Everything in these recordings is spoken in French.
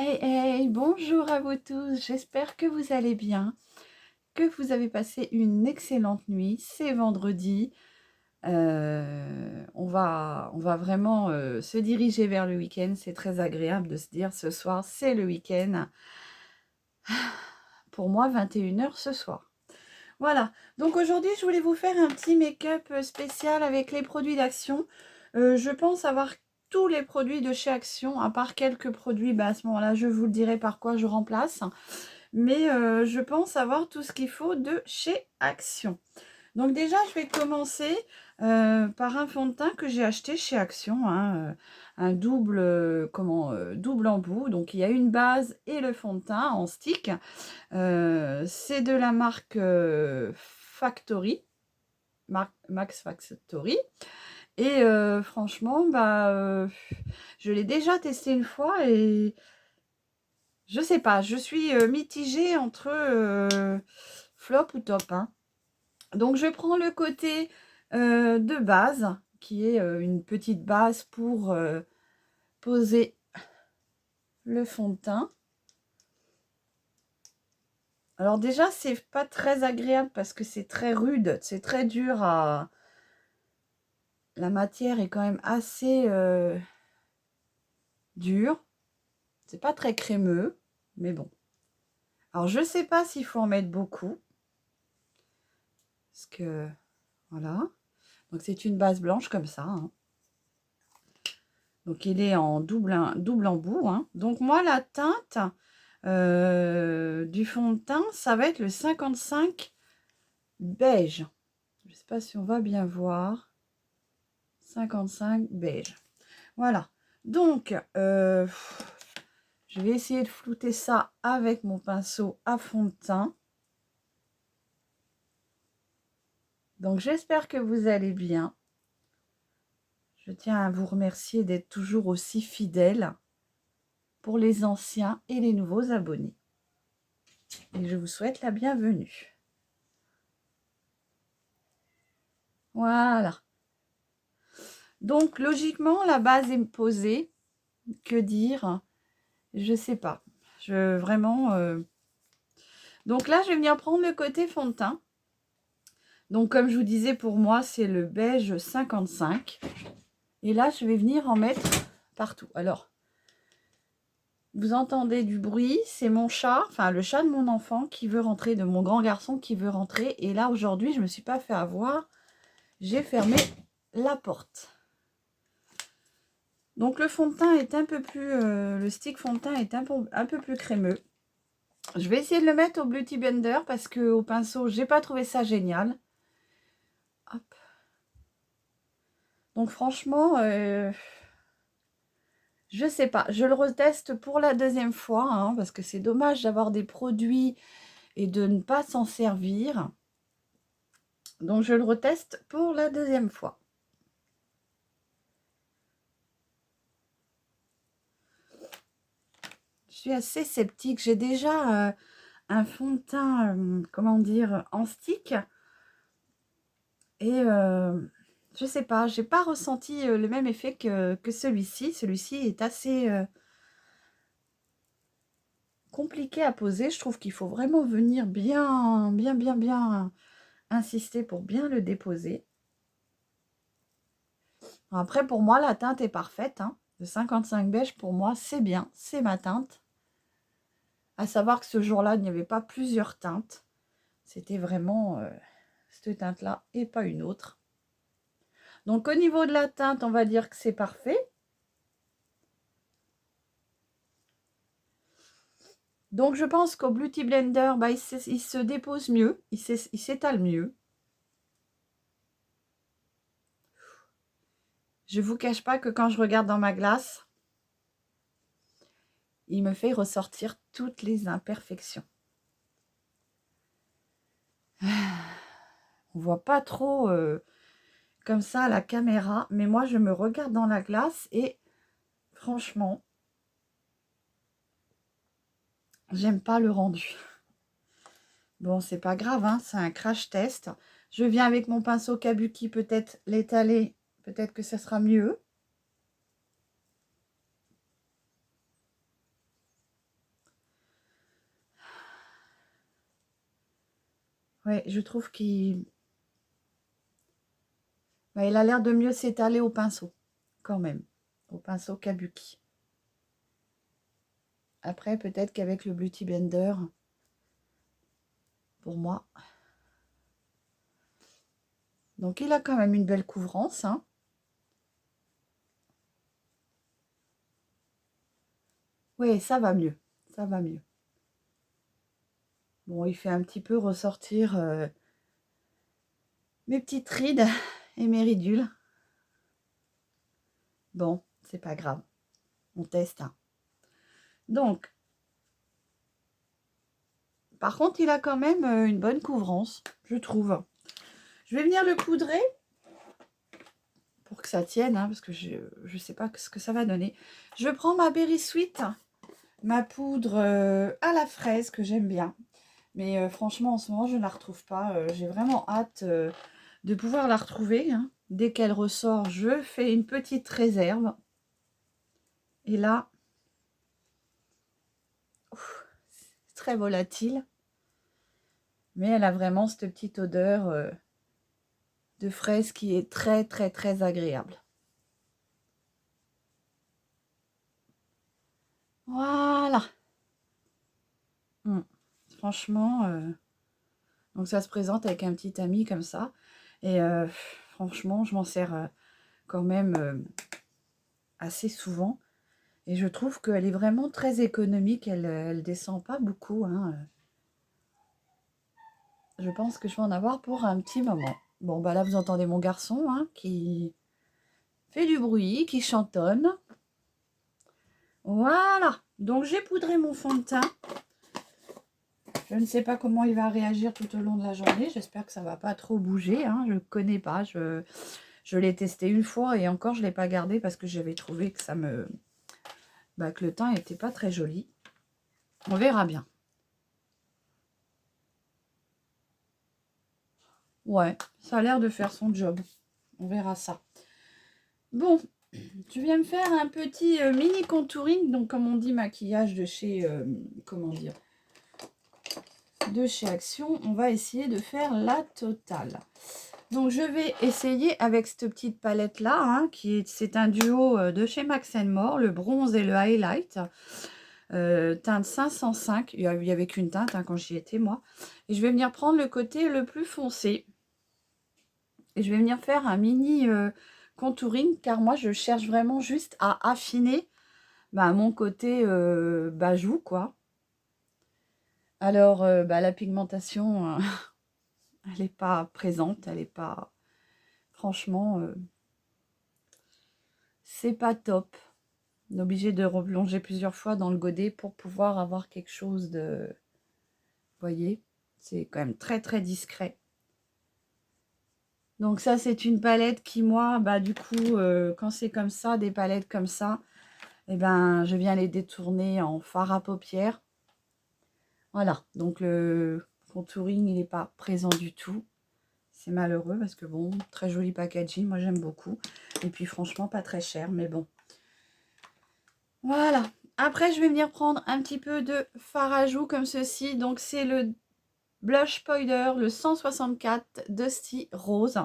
Hey, hey, bonjour à vous tous, j'espère que vous allez bien, que vous avez passé une excellente nuit. C'est vendredi, on va vraiment se diriger vers le week-end. C'est très agréable de se dire ce soir, c'est le week-end. Pour moi, 21 h ce soir. Voilà, donc aujourd'hui, je voulais vous faire un petit make-up spécial avec les produits d'Action. Je pense avoir tous les produits de chez Action, à part quelques produits, à ce moment-là, je vous le dirai par quoi je remplace. Mais je pense avoir tout ce qu'il faut de chez Action. Donc déjà, je vais commencer par un fond de teint que j'ai acheté chez Action, hein, un double embout. Donc il y a une base et le fond de teint en stick. C'est de la marque Factory, Max Factory. Et franchement, je l'ai déjà testé une fois et je sais pas, je suis mitigée entre flop ou top, hein. Donc je prends le côté de base, qui est une petite base pour poser le fond de teint. Alors déjà, c'est pas très agréable parce que c'est très rude, c'est très dur à... La matière est quand même assez dure. C'est pas très crémeux, mais bon. Alors je sais pas s'il faut en mettre beaucoup. Parce que, voilà. Donc c'est une base blanche comme ça, hein. Donc il est en double embout, hein. Donc moi, la teinte du fond de teint, ça va être le 55 beige. Je ne sais pas si on va bien voir. 55 beige. Voilà. Donc, je vais essayer de flouter ça avec mon pinceau à fond de teint. Donc, j'espère que vous allez bien. Je tiens à vous remercier d'être toujours aussi fidèles pour les anciens et les nouveaux abonnés. Et je vous souhaite la bienvenue. Voilà. Donc, logiquement, la base est posée. Que dire? Je sais pas. Vraiment... Donc là, je vais venir prendre le côté fond de teint. Donc, comme je vous disais, pour moi, c'est le beige 55. Et là, je vais venir en mettre partout. Alors, vous entendez du bruit, c'est mon chat, enfin le chat de mon enfant qui veut rentrer, de mon grand garçon qui veut rentrer. Et là, aujourd'hui, je ne me suis pas fait avoir. J'ai fermé la porte. Donc, le fond de teint est un peu plus... le stick fond de teint est un peu plus crémeux. Je vais essayer de le mettre au Beauty Blender parce qu'au pinceau, j'ai pas trouvé ça génial. Hop. Donc, franchement... je sais pas, je le reteste pour la deuxième fois, hein, parce que c'est dommage d'avoir des produits et de ne pas s'en servir. Donc je le reteste pour la deuxième fois. Je suis assez sceptique. J'ai déjà un fond de teint, comment dire, en stick. Et je sais pas, j'ai pas ressenti le même effet que celui-ci. Celui-ci est assez... compliqué à poser. Je trouve qu'il faut vraiment venir bien insister pour bien le déposer. Après, pour moi, la teinte est parfaite, hein. Le 55 beige, pour moi, c'est bien. C'est ma teinte. À savoir que ce jour-là, il n'y avait pas plusieurs teintes. C'était vraiment cette teinte-là et pas une autre. Donc, au niveau de la teinte, on va dire que c'est parfait. Donc, je pense qu'au Beauty Blender, il se dépose mieux. Il s'étale mieux. Je ne vous cache pas que quand je regarde dans ma glace, il me fait ressortir toutes les imperfections. On voit pas trop comme ça à la caméra, mais moi, je me regarde dans la glace et franchement, j'aime pas le rendu. Bon, c'est pas grave, hein, c'est un crash test. Je viens avec mon pinceau Kabuki peut-être l'étaler, peut-être que ça sera mieux. Ouais, je trouve qu'il bah, il a l'air de mieux s'étaler au pinceau, quand même, au pinceau Kabuki. Après, peut-être qu'avec le Beauty Blender, pour moi. Donc, il a quand même une belle couvrance, hein. Oui, ça va mieux, ça va mieux. Bon, il fait un petit peu ressortir mes petites rides et mes ridules. Bon, c'est pas grave, on teste, hein. Donc, par contre, il a quand même une bonne couvrance, je trouve. Je vais venir le poudrer pour que ça tienne, hein, parce que je ne sais pas ce que ça va donner. Je prends ma Berry Sweet, ma poudre à la fraise que j'aime bien. Mais franchement, en ce moment, je ne la retrouve pas. J'ai vraiment hâte de pouvoir la retrouver, hein. Dès qu'elle ressort, je fais une petite réserve. Et là, c'est très volatile. Mais elle a vraiment cette petite odeur de fraise qui est très, très, très agréable. Voilà. Franchement, donc ça se présente avec un petit ami comme ça. Et franchement, je m'en sers quand même assez souvent. Et je trouve qu'elle est vraiment très économique. Elle ne descend pas beaucoup, hein. Je pense que je vais en avoir pour un petit moment. Bon, bah là, vous entendez mon garçon, hein, qui fait du bruit, qui chantonne. Voilà. Donc, j'ai poudré mon fond de teint. Je ne sais pas comment il va réagir tout au long de la journée. J'espère que ça ne va pas trop bouger, hein. Je ne connais pas. Je l'ai testé une fois et encore, je ne l'ai pas gardé parce que j'avais trouvé que que le teint n'était pas très joli. On verra bien. Ouais, ça a l'air de faire son job. On verra ça. Bon, je viens me faire un petit mini contouring. Donc, comme on dit, maquillage de chez... comment dire, de chez Action. On va essayer de faire la totale. Donc, je vais essayer avec cette petite palette-là, hein, c'est un duo de chez Max More, le bronze et le highlight. Teinte 505. Il n'y avait qu'une teinte, hein, quand j'y étais, moi. Et je vais venir prendre le côté le plus foncé. Et je vais venir faire un mini contouring, car moi, je cherche vraiment juste à affiner mon côté bajou, quoi. Alors, la pigmentation, elle n'est pas présente, elle n'est pas... Franchement, c'est pas top. On est obligé de replonger plusieurs fois dans le godet pour pouvoir avoir quelque chose de... Vous voyez, c'est quand même très, très discret. Donc ça, c'est une palette qui, moi, du coup, quand c'est comme ça, des palettes comme ça, eh ben, je viens les détourner en fard à paupières. Voilà, donc le contouring, il n'est pas présent du tout. C'est malheureux parce que bon, très joli packaging, moi j'aime beaucoup. Et puis franchement, pas très cher, mais bon. Voilà. Après, je vais venir prendre un petit peu de fard à joues comme ceci. Donc c'est le Blush Powder, le 164 Dusty Rose.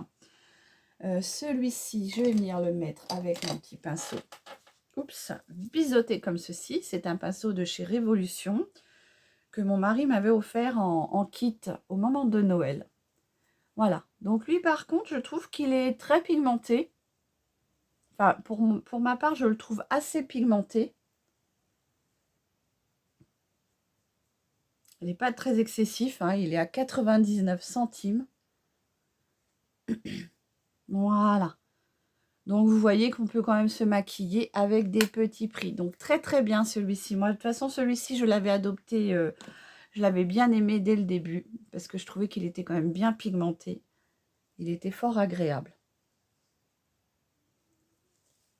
Celui-ci, je vais venir le mettre avec mon petit pinceau. Oups, biseauté comme ceci. C'est un pinceau de chez Révolution que mon mari m'avait offert en kit au moment de Noël. Voilà. Donc lui, par contre, je trouve qu'il est très pigmenté. Enfin, pour ma part, je le trouve assez pigmenté. Il n'est pas très excessif, hein, il est à 99 centimes. Voilà. Donc, vous voyez qu'on peut quand même se maquiller avec des petits prix. Donc, très, très bien celui-ci. Moi, de toute façon, celui-ci, je l'avais adopté, je l'avais bien aimé dès le début parce que je trouvais qu'il était quand même bien pigmenté. Il était fort agréable.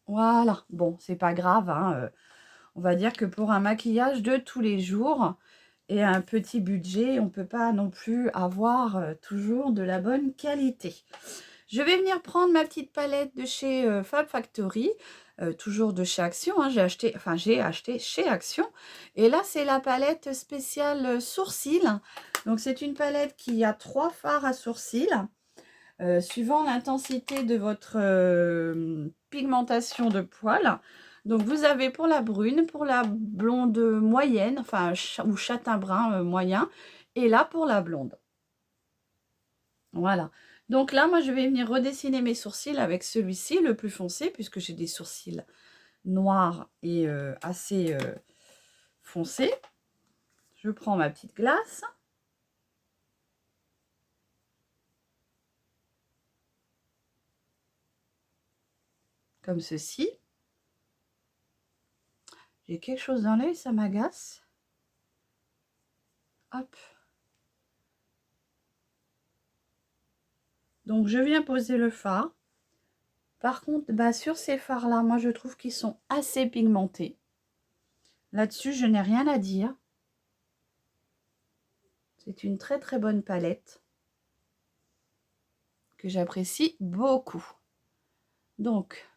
Voilà. Bon, c'est pas grave, hein, on va dire que pour un maquillage de tous les jours et un petit budget, on ne peut pas non plus avoir toujours de la bonne qualité. Je vais venir prendre ma petite palette de chez Fab Factory, toujours de chez Action, hein. J'ai acheté chez Action. Et là, c'est la palette spéciale sourcils Donc, c'est une palette qui a 3 fards à sourcils. Suivant l'intensité de votre pigmentation de poils. Donc, vous avez pour la brune, pour la blonde moyenne, enfin, ou châtain brun moyen, et là, pour la blonde. Voilà. Donc là, moi, je vais venir redessiner mes sourcils avec celui-ci, le plus foncé, puisque j'ai des sourcils noirs et assez foncés. Je prends ma petite glace. Comme ceci. J'ai quelque chose dans l'œil, ça m'agace. Hop. Donc, je viens poser le fard. Par contre, bah, sur ces fards-là, moi, je trouve qu'ils sont assez pigmentés. Là-dessus, je n'ai rien à dire. C'est une très, très bonne palette que j'apprécie beaucoup. Donc,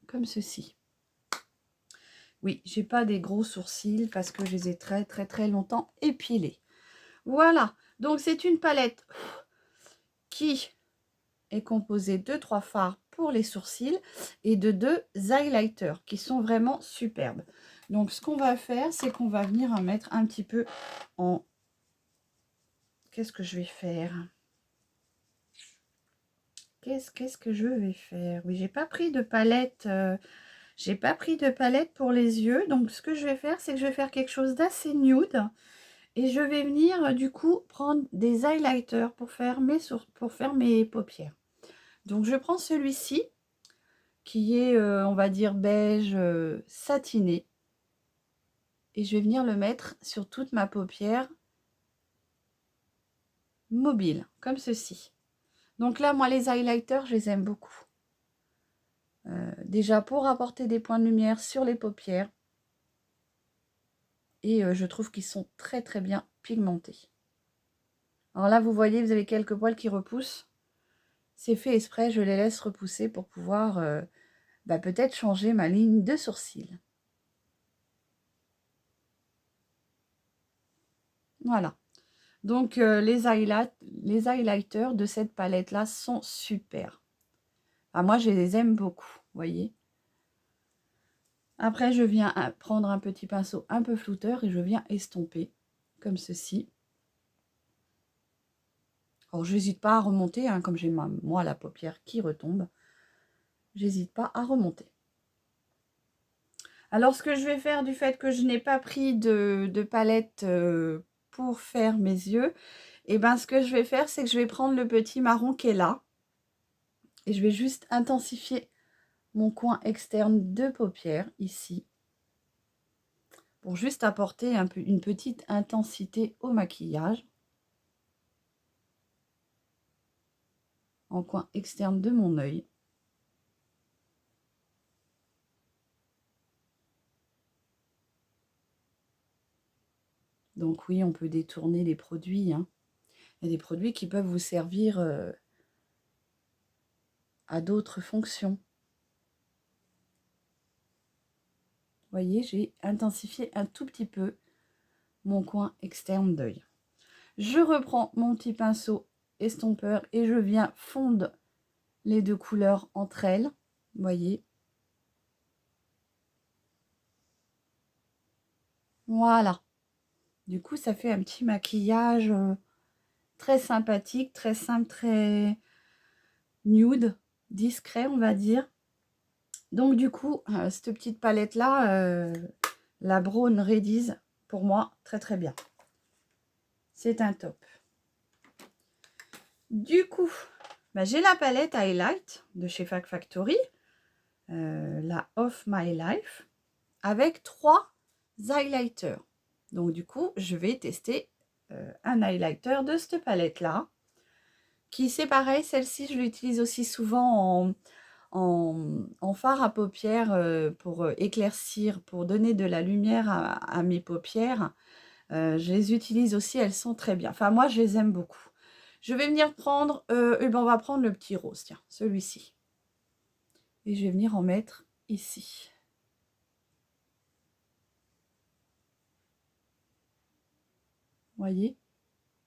comme ceci. Oui, j'ai pas des gros sourcils parce que je les ai très, très, très longtemps épilés. Voilà, donc c'est une palette qui est composée de 3 fards pour les sourcils et de 2 highlighters qui sont vraiment superbes. Donc ce qu'on va faire, c'est qu'on va venir en mettre un petit peu en... Qu'est-ce que je vais faire? Qu'est-ce que je vais faire? Oui, j'ai pas pris de palette. J'ai pas pris de palette pour les yeux. Donc ce que je vais faire, c'est que je vais faire quelque chose d'assez nude. Et je vais venir du coup prendre des highlighters pour faire mes paupières. Donc je prends celui-ci qui est, on va dire, beige satiné. Et je vais venir le mettre sur toute ma paupière mobile, comme ceci. Donc là, moi, les highlighters, je les aime beaucoup. Déjà pour apporter des points de lumière sur les paupières. Et je trouve qu'ils sont très très bien pigmentés. Alors là, vous voyez, vous avez quelques poils qui repoussent. C'est fait exprès, je les laisse repousser pour pouvoir peut-être changer ma ligne de sourcils. Voilà. Donc, les highlighters de cette palette-là sont super. Moi, je les aime beaucoup, vous voyez. Après, je viens prendre un petit pinceau un peu flouteur et je viens estomper, comme ceci. Alors, je n'hésite pas à remonter, hein, comme j'ai moi la paupière qui retombe. J'hésite pas à remonter. Alors, ce que je vais faire du fait que je n'ai pas pris de palette pour faire mes yeux, et ben ce que je vais faire, c'est que je vais prendre le petit marron qui est là. Et je vais juste intensifier mon coin externe de paupière, ici. Pour juste apporter une petite intensité au maquillage. En coin externe de mon œil. Donc oui, on peut détourner les produits. Hein. Il y a des produits qui peuvent vous servir à d'autres fonctions. Vous voyez, j'ai intensifié un tout petit peu mon coin externe d'œil. Je reprends mon petit pinceau estompeur et je viens fondre les deux couleurs entre elles. Vous voyez. Voilà. Du coup, ça fait un petit maquillage très sympathique, très simple, très nude, discret, on va dire. Donc, du coup, cette petite palette-là, la Brown Redies, pour moi, très très bien. C'est un top. Du coup, j'ai la palette Highlight de chez Fake Factory, la Off My Life, avec 3 highlighters. Donc, du coup, je vais tester un highlighter de cette palette-là, qui c'est pareil, celle-ci, je l'utilise aussi souvent en fard à paupières pour éclaircir, pour donner de la lumière à mes paupières. Je les utilise aussi, elles sont très bien. Enfin, moi, je les aime beaucoup. Je vais venir prendre, on va prendre le petit rose, tiens, celui-ci. Et je vais venir en mettre ici. Vous voyez?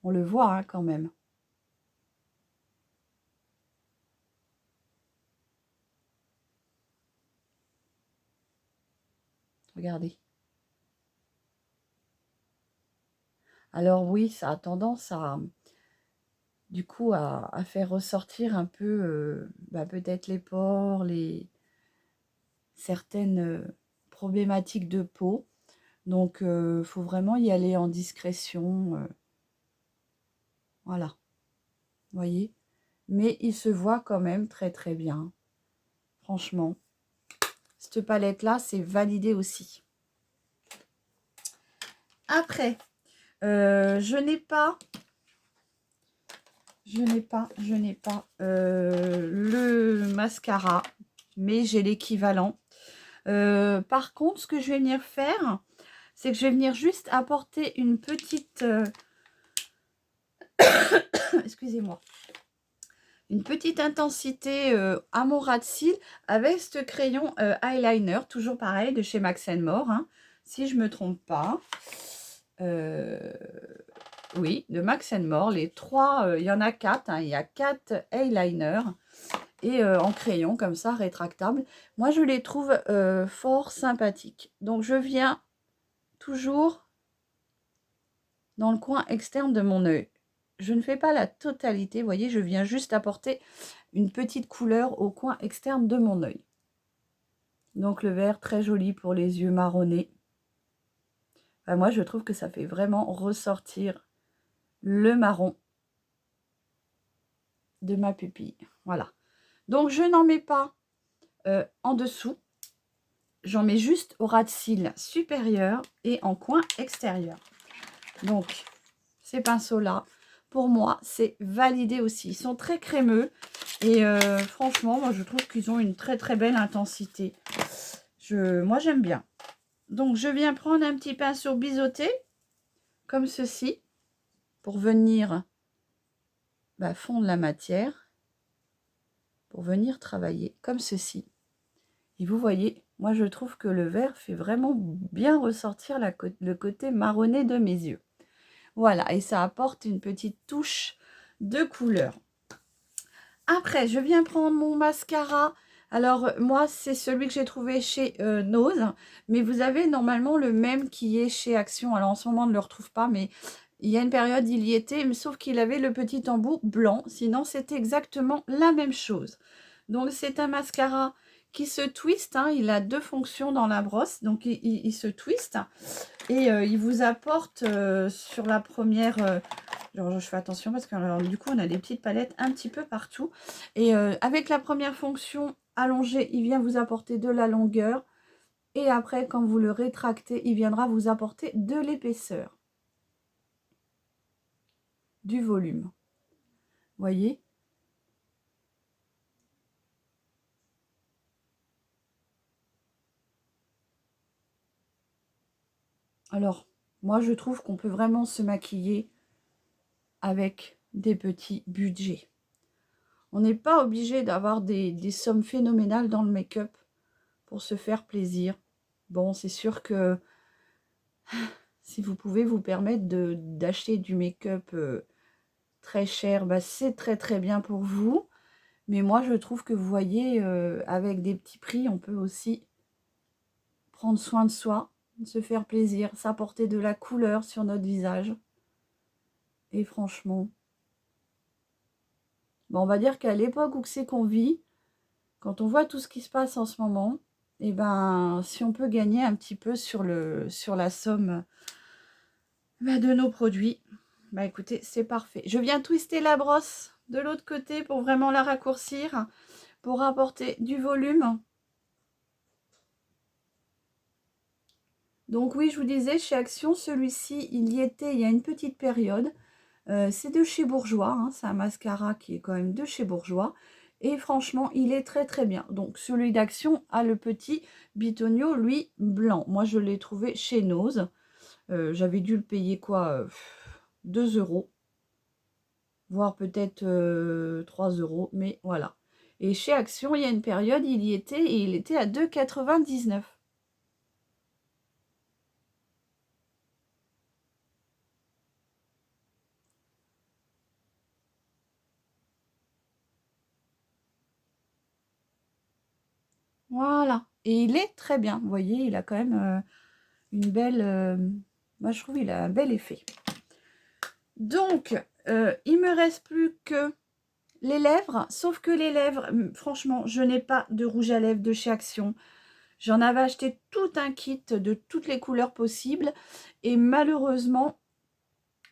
On le voit hein, quand même. Regardez. Alors oui, ça a tendance à, du coup, à faire ressortir un peu, peut-être les pores, certaines problématiques de peau. Donc, faut vraiment y aller en discrétion. Voilà, vous voyez. Mais il se voit quand même très très bien. Franchement, cette palette-là, c'est validé aussi. Après, je n'ai pas le mascara, mais j'ai l'équivalent. Par contre, ce que je vais venir faire, c'est que je vais venir juste apporter une petite... excusez-moi. Une petite intensité à mon ras de cils avec ce crayon eyeliner, toujours pareil, de chez Max More, hein, si je ne me trompe pas. Oui, de Max More, les trois, il y en a 4, hein, il y a 4 eyeliners et en crayon comme ça, rétractable. Moi, je les trouve fort sympathiques. Donc, je viens toujours dans le coin externe de mon œil. Je ne fais pas la totalité, vous voyez, je viens juste apporter une petite couleur au coin externe de mon œil. Donc le vert, très joli pour les yeux marronnés. Enfin, moi, je trouve que ça fait vraiment ressortir le marron de ma pupille. Voilà. Donc, je n'en mets pas en dessous. J'en mets juste au ras de cils supérieur et en coin extérieur. Donc, ces pinceaux-là, pour moi, c'est validé aussi. Ils sont très crémeux et franchement, moi, je trouve qu'ils ont une très, très belle intensité. Moi, j'aime bien. Donc, je viens prendre un petit pinceau biseauté, comme ceci, pour venir fondre la matière, pour venir travailler, comme ceci. Et vous voyez, moi, je trouve que le vert fait vraiment bien ressortir le côté marronné de mes yeux. Voilà, et ça apporte une petite touche de couleur. Après, je viens prendre mon mascara. Alors, moi, c'est celui que j'ai trouvé chez Nose. Mais vous avez normalement le même qui est chez Action. Alors, en ce moment, on ne le retrouve pas, mais il y a une période, il y était. Sauf qu'il avait le petit embout blanc. Sinon, c'était exactement la même chose. Donc, c'est un mascara qui se twiste. Hein. Il a 2 fonctions dans la brosse. Donc, il se twiste. Et il vous apporte sur la première... je fais attention parce que du coup, on a des petites palettes un petit peu partout. Et avec la première fonction allongée, il vient vous apporter de la longueur. Et après, quand vous le rétractez, il viendra vous apporter de l'épaisseur. Du volume. Vous voyez ? Alors, moi, je trouve qu'on peut vraiment se maquiller avec des petits budgets. On n'est pas obligé d'avoir des sommes phénoménales dans le make-up pour se faire plaisir. Bon, c'est sûr que si vous pouvez vous permettre d'acheter du make-up très cher, c'est très très bien pour vous. Mais moi, je trouve que vous voyez, avec des petits prix, on peut aussi prendre soin de soi, se faire plaisir, s'apporter de la couleur sur notre visage. Et franchement, on va dire qu'à l'époque où c'est qu'on vit, quand on voit tout ce qui se passe en ce moment, et si on peut gagner un petit peu sur la somme de nos produits, écoutez, c'est parfait. Je viens twister la brosse de l'autre côté pour vraiment la raccourcir, pour apporter du volume. Donc oui, je vous disais, chez Action, celui-ci, il y était il y a une petite période. C'est de chez Bourjois, hein, c'est un mascara qui est quand même de chez Bourjois. Et franchement, il est très très bien. Donc celui d'Action a le petit bitonio, lui, blanc. Moi, je l'ai trouvé chez Nose. J'avais dû le payer quoi 2 €, voire peut-être 3 €, mais voilà. Et chez Action, il y a une période, il y était et il était à 2,99 €. Voilà. Et il est très bien. Vous voyez, il a quand même une belle... moi, je trouve qu'il a un bel effet. Donc, il me reste plus que les lèvres. Sauf que les lèvres, franchement, je n'ai pas de rouge à lèvres de chez Action. J'en avais acheté tout un kit de toutes les couleurs possibles. Et malheureusement,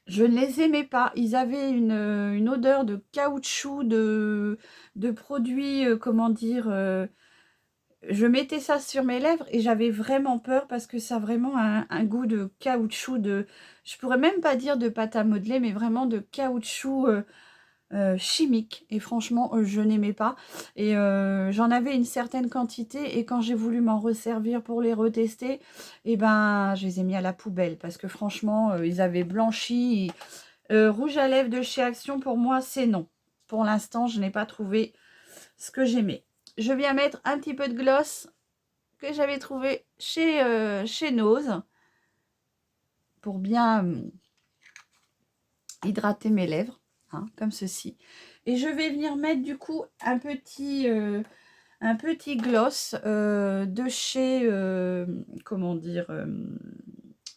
je ne les aimais pas. Ils avaient une odeur de caoutchouc, de produits, comment dire... je mettais ça sur mes lèvres et j'avais vraiment peur parce que ça a vraiment un goût de caoutchouc, je pourrais même pas dire de pâte à modeler, mais vraiment de caoutchouc chimique. Et franchement, je n'aimais pas. Et j'en avais une certaine quantité et quand j'ai voulu m'en resservir pour les retester, et ben, je les ai mis à la poubelle parce que franchement, ils avaient blanchi. Rouge à lèvres de chez Action, pour moi, c'est non. Pour l'instant, je n'ai pas trouvé ce que j'aimais. Je viens mettre un petit peu de gloss que j'avais trouvé chez Nose pour bien hydrater mes lèvres, hein, comme ceci. Et je vais venir mettre du coup un petit gloss de chez, comment dire,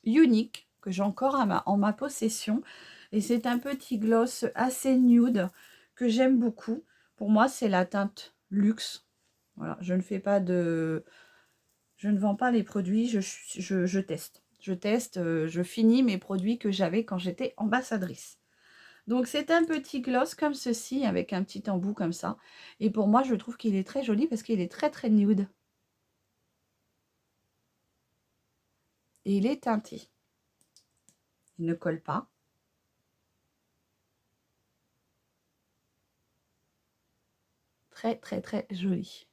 Unique, que j'ai encore en ma possession. Et c'est un petit gloss assez nude que j'aime beaucoup. Pour moi, c'est la teinte luxe. Voilà, je ne fais pas de... Je ne vends pas les produits, je teste. Je teste, je finis mes produits que j'avais quand j'étais ambassadrice. Donc, c'est un petit gloss comme ceci, avec un petit embout comme ça. Et pour moi, je trouve qu'il est très joli parce qu'il est très, très nude. Et il est teinté. Il ne colle pas. Très, très, très joli.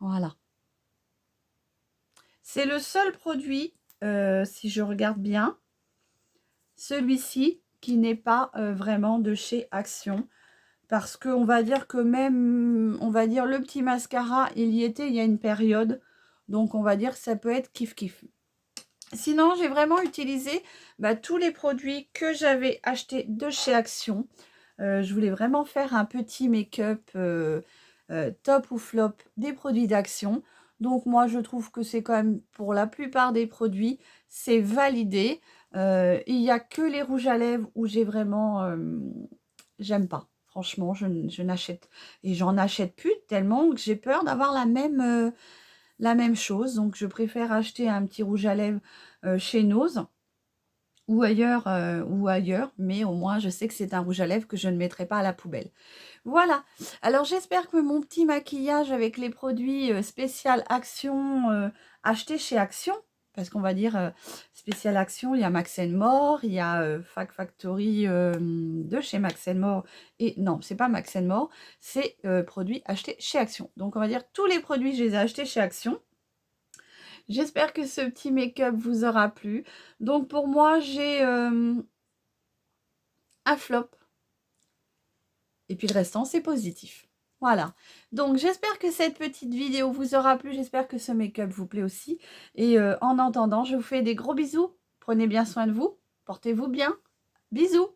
Voilà. C'est le seul produit, si je regarde bien, celui-ci qui n'est pas vraiment de chez Action. Parce qu'on va dire que même, on va dire le petit mascara, il y était il y a une période. Donc on va dire que ça peut être kiff-kiff. Sinon, j'ai vraiment utilisé tous les produits que j'avais achetés de chez Action. Je voulais vraiment faire un petit make-up top ou flop des produits d'Action. Donc moi, je trouve que c'est quand même, pour la plupart des produits, c'est validé. Il n'y a que les rouges à lèvres où j'ai vraiment... j'aime pas. Franchement, je n'achète... Et j'en achète plus tellement que j'ai peur d'avoir la même chose. Donc, je préfère acheter un petit rouge à lèvres chez Nose ou ailleurs, mais au moins je sais que c'est un rouge à lèvres que je ne mettrai pas à la poubelle. Voilà, alors j'espère que mon petit maquillage avec les produits spécial Action achetés chez Action, parce qu'on va dire spécial Action, il y a Max More, il y a Fac Factory de chez Max More, et non, c'est pas Max More, c'est produits achetés chez Action. Donc on va dire tous les produits, je les ai achetés chez Action. J'espère que ce petit make-up vous aura plu. Donc pour moi, j'ai un flop. Et puis le restant, c'est positif. Voilà. Donc j'espère que cette petite vidéo vous aura plu. J'espère que ce make-up vous plaît aussi. Et en attendant, je vous fais des gros bisous. Prenez bien soin de vous. Portez-vous bien. Bisous.